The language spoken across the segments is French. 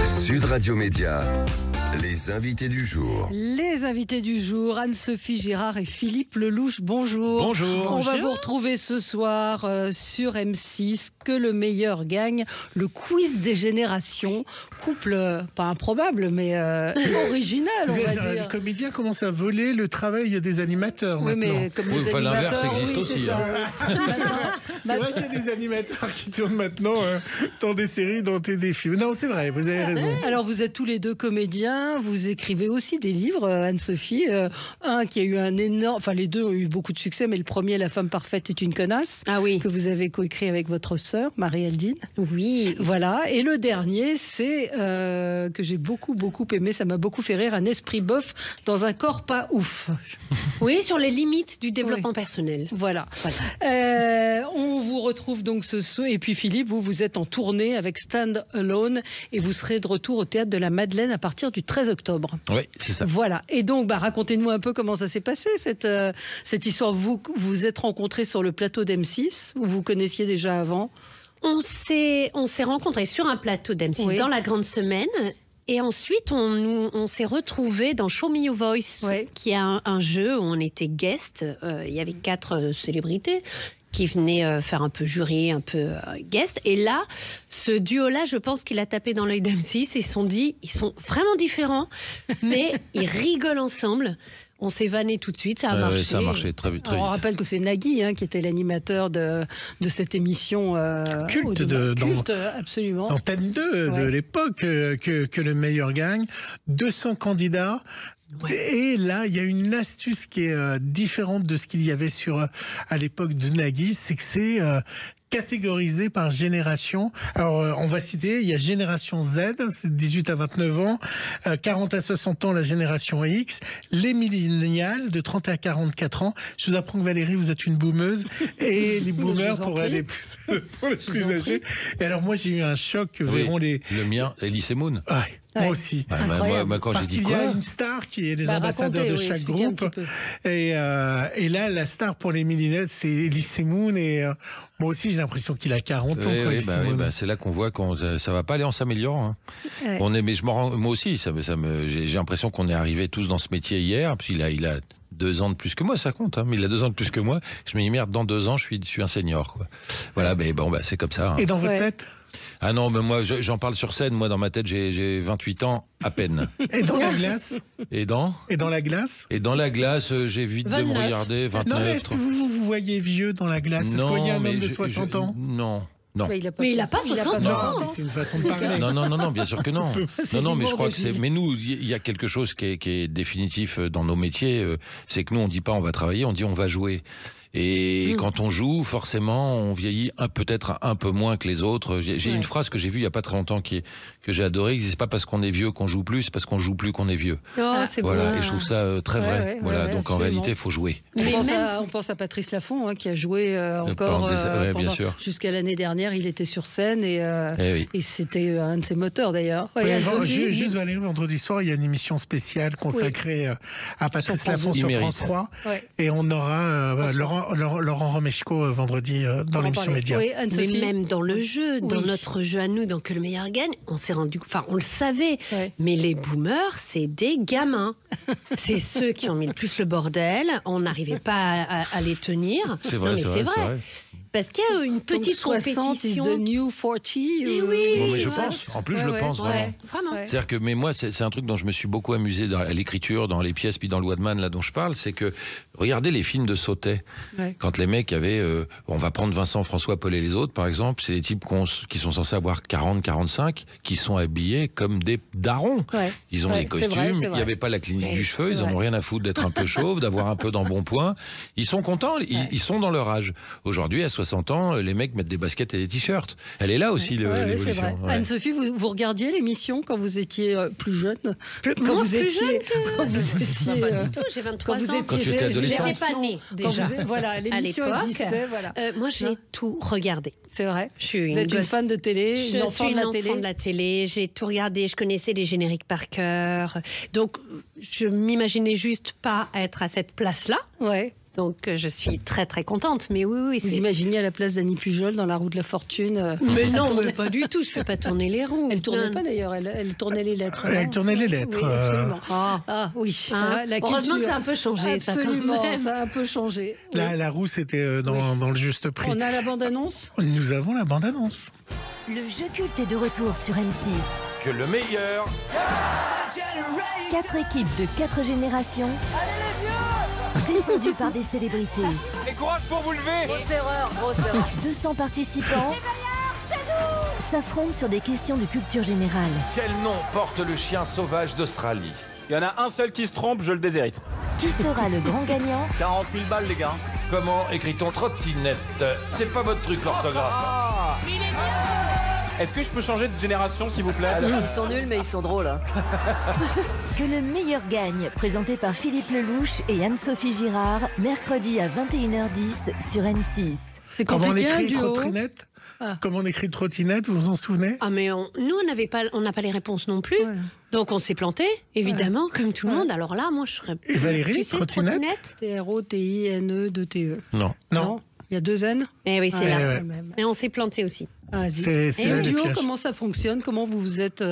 Sud Radio Média, les invités du jour. Les invités du jour, Anne-Sophie Girard et Philippe Lelouch, bonjour. Bonjour. On va vous retrouver ce soir sur M6, Que le meilleur gagne, le quiz des générations. Couple, pas improbable, mais original, on va dire. Les comédiens commencent à voler le travail des animateurs Oui, maintenant. mais comme les animateurs, l'inverse existe aussi. C'est vrai qu'il y a des animateurs qui tournent maintenant dans des séries, dans des films. Non, c'est vrai, vous avez raison. Alors, vous êtes tous les deux comédiens, vous écrivez aussi des livres, Anne-Sophie. Un qui a eu un énorme... Enfin, les deux ont eu beaucoup de succès, mais le premier, La femme parfaite est une connasse, que vous avez coécrit avec votre sœur, Marie-Aldine. Oui. Voilà. Et le dernier, c'est que j'ai beaucoup aimé, ça m'a beaucoup fait rire, Un esprit bof dans un corps pas ouf. Oui, sur les limites du développement personnel. Voilà. On vous retrouve donc ce soir. Et puis Philippe, vous êtes en tournée avec Stand Alone et vous serez de retour au Théâtre de la Madeleine à partir du 13 octobre. Oui, c'est ça. Voilà. Et donc, racontez-nous un peu comment ça s'est passé, cette histoire. Vous vous êtes rencontrés sur le plateau d'M6 ou vous connaissiez déjà avant? On s'est rencontrés sur un plateau d'M6 dans la grande semaine. Et ensuite, on s'est retrouvés dans Show Me Your Voice, qui est un jeu où on était guest. Il y avait 4 célébrités qui venaient faire un peu jury, un peu guest. Et là, ce duo-là, je pense qu'il a tapé dans l'œil d'M6 et ils se sont dit, ils sont vraiment différents, mais ils rigolent ensemble. On s'est vanné tout de suite, ça a marché. Ça a marché très vite. On rappelle que c'est Nagui qui était l'animateur de cette émission culte, absolument. Antenne 2 de l'époque, que le meilleur gagne. 200 candidats. Et là, il y a une astuce qui est différente de ce qu'il y avait à l'époque de Nagui, c'est que c'est catégorisé par génération. Alors, on va citer, il y a génération Z, c'est 18 à 29 ans, 40 à 60 ans, la génération X, les millénials de 30 à 44 ans. Je vous apprends que Valérie, vous êtes une boomeuse, et les boomers pour les plus âgés. Et alors, moi, j'ai eu un choc que verront les... Le mien, Elise Moon. Moi aussi. Moi, quand parce j'ai dit qu'il y a une star qui est les ambassadeurs de chaque groupe. Et là, la star pour les millénials, c'est Elise Moon. Et moi aussi, j'ai l'impression qu'il a 40 ans. C'est là qu'on voit que ça va pas aller en s'améliorant. Mais moi aussi, j'ai l'impression qu'on est arrivés tous dans ce métier hier. Puis il a 2 ans de plus que moi, ça compte, mais il a 2 ans de plus que moi. Je me dis, merde, dans 2 ans, je suis un senior, quoi. Voilà, mais bon, c'est comme ça. Et dans votre tête? Ah non, mais moi, j'en parle sur scène. Moi, dans ma tête, j'ai 28 ans à peine. Et dans la glace? Et dans la glace? Et dans la glace, j'évite de me regarder. 29. Non, mais est-ce que vous voyez vieux dans la glace? Est-ce qu'il y a un homme de 60 ans? Non. Non. Mais il n'a pas 60 ans. C'est une façon de parler. Non, bien sûr que non. Non, mais je crois que c'est. Mais nous, il y a quelque chose qui est définitif dans nos métiers. C'est que nous, on dit pas on va travailler, on dit on va jouer. Et quand on joue, forcément, on vieillit peut-être un peu moins que les autres. J'ai une phrase que j'ai vue il y a pas très longtemps que j'ai adorée. C'est pas parce qu'on est vieux qu'on joue plus, c'est parce qu'on joue plus qu'on est vieux. C'est voilà. beau. Et je trouve ça très vrai. Voilà. Donc en réalité, il faut jouer. On pense à Patrice Laffont qui a joué encore jusqu'à l'année dernière. Il était sur scène et c'était un de ses moteurs d'ailleurs. Juste Valérie, vendredi soir, il y a une émission spéciale consacrée à Patrice Laffont sur France 3. Et on aura Laurent Romeshko vendredi dans l'émission Média. Mais même dans le jeu, dans notre jeu à nous, dans Que le meilleur gagne, on s'est rendu, on le savait, mais les boomers, c'est des gamins. C'est ceux qui ont mis le plus le bordel. On n'arrivait pas à les tenir. C'est vrai, c'est vrai. Parce qu'il y a une petite compétition. 60 is the new 40. Oui, je pense. En plus, je le pense vraiment. C'est-à-dire que, mais moi, c'est un truc dont je me suis beaucoup amusé à l'écriture, dans les pièces, puis dans le Wadman, là dont je parle, c'est que regardez les films de Sautet. Quand les mecs avaient, on va prendre Vincent, François, Paul et les autres, par exemple, c'est des types qui sont censés avoir 40, 45, qui sont habillés comme des darons. Ils ont des costumes. Il n'y avait pas la clinique du cheveu. Ils en ont rien à foutre d'être un peu chauve, d'avoir un peu d'embonpoint. Ils sont contents. Ils sont dans leur âge. Aujourd'hui, à 60 ans, les mecs mettent des baskets et des t-shirts. Elle est là aussi, l'évolution. Anne-Sophie, vous regardiez l'émission quand vous étiez plus jeune? Quand vous étiez... Pas du tout, j'ai 23 ans. Quand tu étais adolescente. J'étais pas née, déjà. Voilà, l'émission existait. Moi, j'ai tout regardé. C'est vrai. Vous êtes une fan de télé, une enfant de la télé. J'ai tout regardé. Je connaissais les génériques par cœur. Donc, je m'imaginais juste pas être à cette place-là. Donc je suis très très contente. Mais oui. Vous imaginez à la place d'Annie Pujol dans La Roue de la Fortune Mais non, mais pas du tout. Je fais pas tourner les roues. Elle tournait pas d'ailleurs. Elle tournait les lettres. Elle tournait les lettres. Oui, absolument. Oui. La heureusement que ça a un peu changé. Absolument, ça a un peu changé. La roue, c'était dans le juste prix. On a la bande-annonce. Nous avons la bande-annonce. Le jeu culte est de retour sur M6. Que le meilleur. 4 équipes de 4 générations. Descendues par des célébrités. Et courage pour vous lever. Grosse erreur. 200 participants s'affrontent sur des questions de culture générale. Quel nom porte le chien sauvage d'Australie? Il y en a un seul qui se trompe, je le déshérite. Qui sera le grand gagnant? 40 000 balles, les gars. Comment écrit-on trottinette? C'est pas votre truc, l'orthographe. Est-ce que je peux changer de génération, s'il vous plaît? Ils sont nuls, mais ils sont drôles. Hein. Que le meilleur gagne, présenté par Philippe Lelouch et Anne-Sophie Girard, mercredi à 21h10 sur M6. C'est Comment on compliqué, écrit duo. trottinette? Comment on écrit trottinette, vous vous en souvenez? Mais nous, on n'a pas les réponses non plus. Ouais. Donc on s'est planté, évidemment, comme tout le monde. Alors là, moi, je serais... Et Valérie, tu sais, trottinette T-R-O-T-I-N-E-2-T-E. Non. Il y a 2 N. Eh oui, c'est là. Ouais. Mais on s'est planté aussi. C'est Et le duo, piège. comment ça fonctionne? Comment vous vous êtes...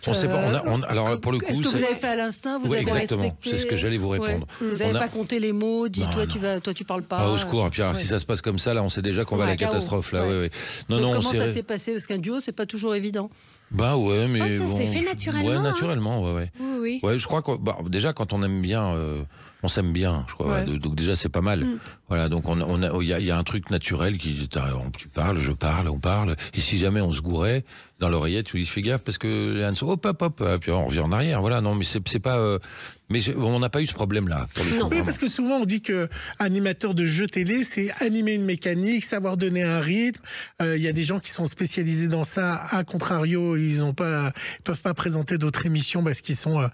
On sait pas. Alors pour le coup, est-ce que vous l'avez fait à l'instinct? Vous oui, avez exactement. respecté... C'est ce que j'allais vous répondre. Ouais. Vous n'avez pas compté les mots, dit toi tu parles pas. Ah, au secours. Et puis alors, si ça se passe comme ça, là, on sait déjà qu'on va à la catastrophe. Là, ouais. Non, comment ça s'est passé? Parce qu'un duo, c'est pas toujours évident. Bah ouais, mais ça s'est fait naturellement. Ouais, naturellement, ouais. Oui. Ouais, je crois que déjà quand on aime bien, on s'aime bien, je crois. Ouais. Donc déjà c'est pas mal. Voilà, donc il y a un truc naturel qui, tu parles, je parle, on parle. Et si jamais on se gourait dans l'oreillette, tu dis fais gaffe parce que Anne, hop, puis on revient en arrière. Voilà, non, mais c'est pas. Mais on n'a pas eu ce problème-là. Oui, parce que souvent on dit que animateur de jeux télé, c'est animer une mécanique, savoir donner un rythme. Il y a des gens qui sont spécialisés dans ça. À contrario, ils peuvent pas présenter d'autres émissions parce qu'ils sont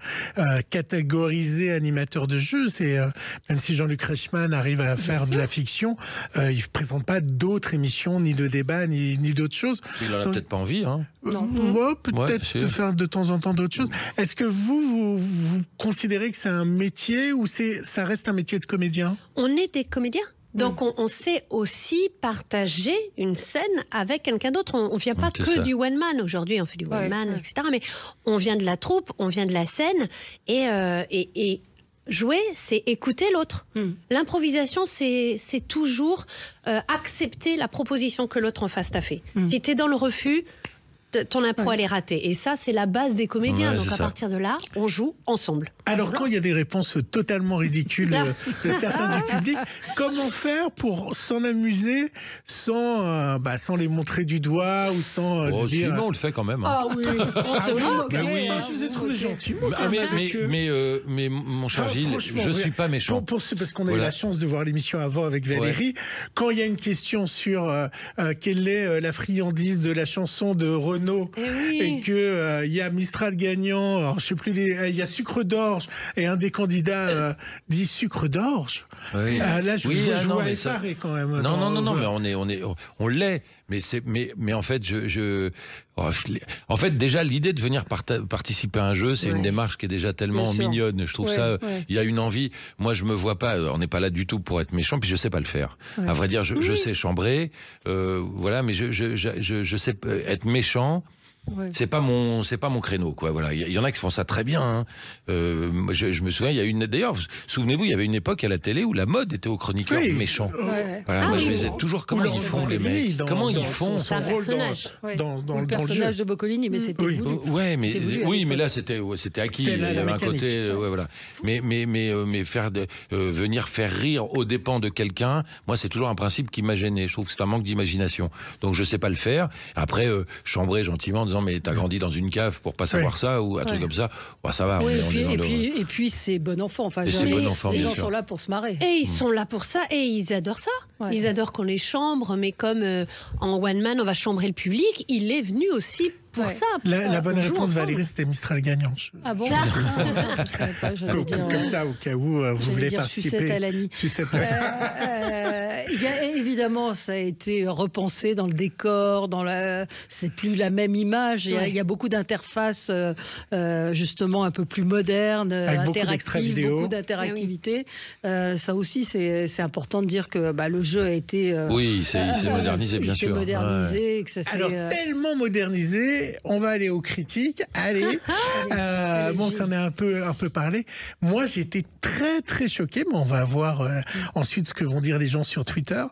catégorisés animateurs de jeux. Même si Jean-Luc Reichmann arrive à faire de la fiction, il ne présente pas d'autres émissions, ni de débats, ni d'autres choses. Il en a peut-être pas envie, hein. Peut-être de faire de temps en temps d'autres choses. Est-ce que vous considérez que c'est un métier ou ça reste un métier de comédien? On est des comédiens. Donc on sait aussi partager une scène avec quelqu'un d'autre. On vient pas que du one man. Aujourd'hui on fait du one man, etc. Mais on vient de la troupe, on vient de la scène et jouer, c'est écouter l'autre. L'improvisation, c'est toujours accepter la proposition que l'autre en face t'a fait. Si t'es dans le refus, ton impro elle est ratée. Et ça, c'est la base des comédiens. Donc à partir de là, on joue ensemble. Alors quand il y a des réponses totalement ridicules de certains du public, comment faire pour s'en amuser sans les montrer du doigt ou sans se dire... Sinon, on le fait quand même. Hein. Ah oui, on se moque. Je vous ai trouvé gentil. Mais mon cher Gilles, je suis pas méchant. Parce qu'on a eu la chance de voir l'émission avant avec Valérie. Quand il y a une question sur quelle est la friandise de la chanson de Renaud et que il y a Mistral gagnant, alors, je sais plus, il y a sucre d'orge et un des candidats dit sucre d'orge. Oui. Là, je vois effaré quand même. Non, mais on l'est. Mais en fait, en fait, déjà, l'idée de venir participer à un jeu, c'est une démarche qui est déjà tellement mignonne. Je trouve ça, il y a une envie. Moi, je me vois pas, on n'est pas là du tout pour être méchant, puis je sais pas le faire. À vrai dire, je sais chambrer, voilà, mais je sais être méchant. C'est pas mon créneau, quoi. Voilà, il y en a qui font ça très bien. Hein. Je me souviens, d'ailleurs, souvenez-vous, il y avait une époque à la télé où la mode était aux chroniqueurs méchants. Voilà, moi je me disais toujours comment ils font les mecs, comment ils font son rôle dans le personnage de Boccolini, mais c'était voulu. Mais là c'était acquis. Il y avait un côté, voilà. Mais venir faire rire aux dépens de quelqu'un, moi c'est toujours un principe qui m'a gêné. Je trouve que c'est un manque d'imagination. Donc je sais pas le faire. Après, chambrer gentiment en disant mais t'as grandi dans une cave pour pas savoir ça ou un truc comme ça, ça va. Et puis c'est bon enfant. Enfin, les gens sont là pour se marrer. Et ils sont là pour ça et ils adorent ça. Ils adorent qu'on les chambre, mais comme en one man on va chambrer le public, il est venu aussi pour ça. La bonne réponse, Valérie, c'était Mistral gagnant. Ah bon? Comme ça, au cas où vous voulez participer. Sucette à l'Annie. Évidemment, ça a été repensé dans le décor, c'est plus la même image. Il y a beaucoup d'interfaces, justement, un peu plus modernes, avec interactives, beaucoup d'interactivité. Ça aussi, c'est important de dire que le jeu a été... oui, il s'est modernisé, bien sûr. Modernisé, que ça alors, tellement modernisé, on va aller aux critiques. Allez, bon, ça en a un peu parlé. Moi, j'ai été très, très choqué, mais on va voir ensuite ce que vont dire les gens sur Twitter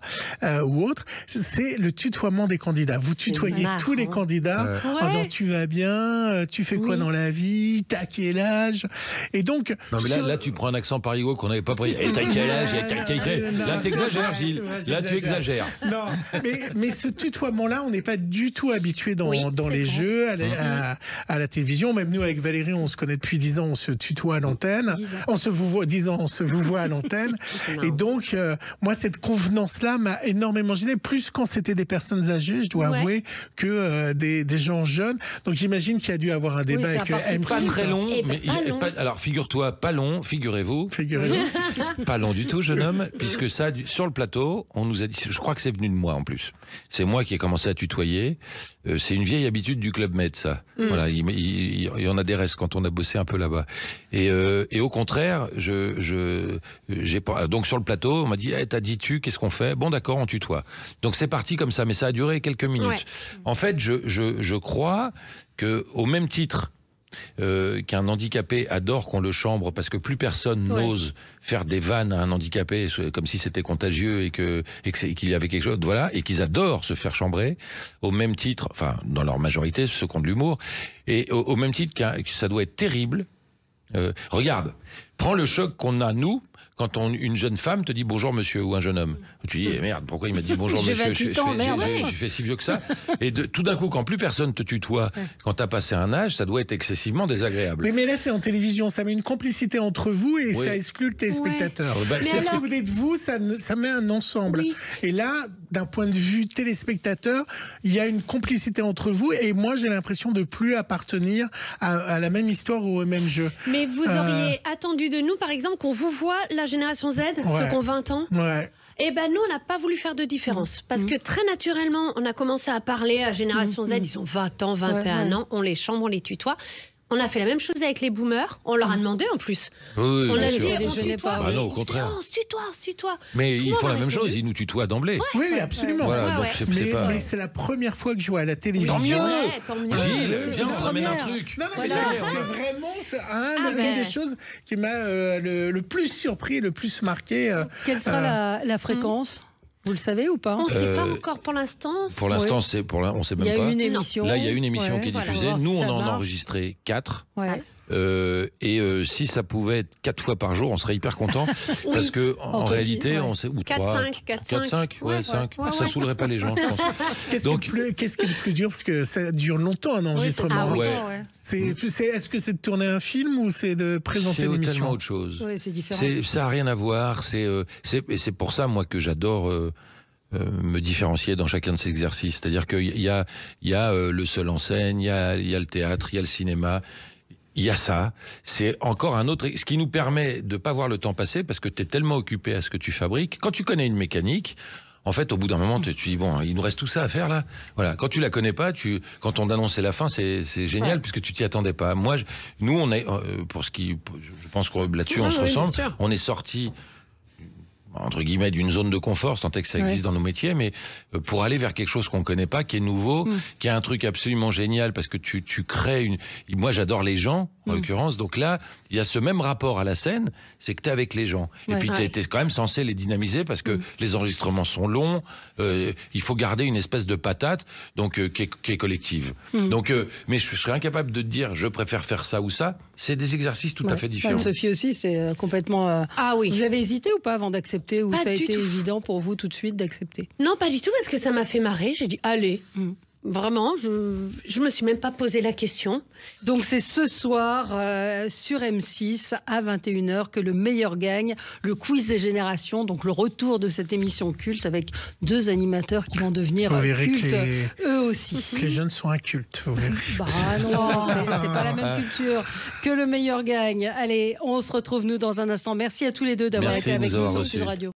ou autres. C'est le tutoiement des candidats. Vous tutoyez tous les candidats en disant tu vas bien, tu fais quoi dans la vie, t'as quel âge. Et donc... Non, mais là, tu prends un accent parigot qu'on n'avait pas pris. Et t'as quel âge? Là, t'exagères, Gilles. Là, tu exagères. Non, mais ce tutoiement-là, on n'est pas du tout habitué dans les jeux, à la télévision. Même nous, avec Valérie, on se connaît depuis 10 ans, on se tutoie à l'antenne. On se vous voit à l'antenne. Et donc, moi, cette convenance-là m'a énormément gêné, plus quand c'était des personnes âgées, je dois avouer, que des gens jeunes. Donc, j'imagine qu'il y a dû avoir un débat avec M6. Pas très long, mais alors figure-toi, pas long, figurez-vous. Pas long du tout, jeune homme, puisque ça, sur le plateau, on nous a dit, je crois que c'est venu de moi en plus. C'est moi qui ai commencé à tutoyer. C'est une vieille habitude du Club Med, ça. Voilà, il y en a des restes quand on a bossé un peu là-bas. Et au contraire, j'ai pas. Donc sur le plateau, on m'a dit, t'as dit tu, qu'est-ce qu'on fait? Bon, d'accord, on tutoie. Donc c'est parti comme ça, mais ça a duré quelques minutes. Ouais. En fait, je crois que au même titre qu'un handicapé adore qu'on le chambre parce que plus personne n'ose faire des vannes à un handicapé comme si c'était contagieux et qu'il y avait quelque chose, voilà, et qu'ils adorent se faire chambrer, au même titre, enfin dans leur majorité ceux qui ont de l'humour, et au même titre que ça doit être terrible. Regarde, prends le choc qu'on a nous quand une jeune femme te dit bonjour monsieur ou un jeune homme. Tu dis merde, pourquoi il m'a dit bonjour monsieur, je fais si vieux que ça. Et tout d'un coup, quand plus personne te tutoie, quand t'as passé un âge, ça doit être excessivement désagréable. Mais là c'est en télévision, ça met une complicité entre vous et ça exclut le téléspectateur. Si vous êtes vous, ça met un ensemble. Et là, d'un point de vue téléspectateur, il y a une complicité entre vous et moi j'ai l'impression de plus appartenir à la même histoire ou au même jeu. Mais vous auriez attendu de nous, par exemple, qu'on vous voit la génération Z, ceux qui ont 20 ans. Et ben nous, on n'a pas voulu faire de différence. Parce que très naturellement, on a commencé à parler à génération Z, ils ont 20 ans, 21 ans, on les chambre, on les tutoie. On a fait la même chose avec les boomers. On leur a demandé en plus. Oui, on a dit, on se tutoie. Ah non, au contraire. On se tutoie. Mais ils font la même chose, ils nous tutoient d'emblée. Oui, absolument. Voilà, donc mais c'est la première fois que je vois à la télévision. Tant mieux. Gilles, viens, on ramène un truc. Non, mais c'est vraiment une des choses qui m'a le plus surpris, le plus marqué. Quelle sera la fréquence ? Vous le savez ou pas? On ne sait pas encore pour l'instant. Pour l'instant, on ne sait même pas. Il y a une émission. Là, il y a une émission qui est diffusée. Nous, on en a enregistré 4. Si ça pouvait être 4 fois par jour, on serait hyper content. Parce que en réalité, on sait, ou 4-5, 5. Ça saoulerait pas les gens, je pense. Qu'est-ce qui est le plus dur? Parce que ça dure longtemps un enregistrement. Est-ce que c'est de tourner un film ou c'est de présenter l'émission? C'est tellement autre chose. C'est différent. Ça n'a rien à voir. Et c'est pour ça, moi, que j'adore me différencier dans chacun de ces exercices. C'est-à-dire qu'il y a le seul en scène, il y a le théâtre, il y a le cinéma. Il y a ça, c'est encore un autre, ce qui nous permet de ne pas voir le temps passer parce que tu es tellement occupé à ce que tu fabriques. Quand tu connais une mécanique, en fait, au bout d'un moment, tu dis, bon, il nous reste tout ça à faire là. Voilà. Quand tu la connais pas, quand on annonçait la fin, c'est génial puisque tu t'y attendais pas. Nous, on est, je pense que là-dessus, on se ressemble. On est sortis, entre guillemets, d'une zone de confort, tant que ça existe dans nos métiers, mais pour aller vers quelque chose qu'on ne connaît pas, qui est nouveau, qui est un truc absolument génial, parce que tu crées Moi, j'adore les gens, en l'occurrence, donc là, il y a ce même rapport à la scène, c'est que tu es avec les gens. Et puis, tu es quand même censé les dynamiser, parce que les enregistrements sont longs, il faut garder une espèce de patate, donc qui est collective. Donc, mais je serais incapable de te dire, je préfère faire ça ou ça. C'est des exercices tout à fait différents. Anne-Sophie aussi, c'est complètement... Vous avez hésité ou pas avant d'accepter, ou ça a été évident pour vous tout de suite d'accepter? Non, pas du tout, parce que ça m'a fait marrer. J'ai dit, allez. Vraiment, je me suis même pas posé la question. Donc c'est ce soir sur M6 à 21h que le meilleur gagne, le quiz des générations, donc le retour de cette émission culte avec 2 animateurs qui vont devenir cultes eux aussi. Les jeunes sont incultes, vous verrez. Non, c'est pas la même culture. Que le meilleur gagne. Allez, on se retrouve nous dans un instant. Merci à tous les deux d'avoir été avec nous sur Sud Radio.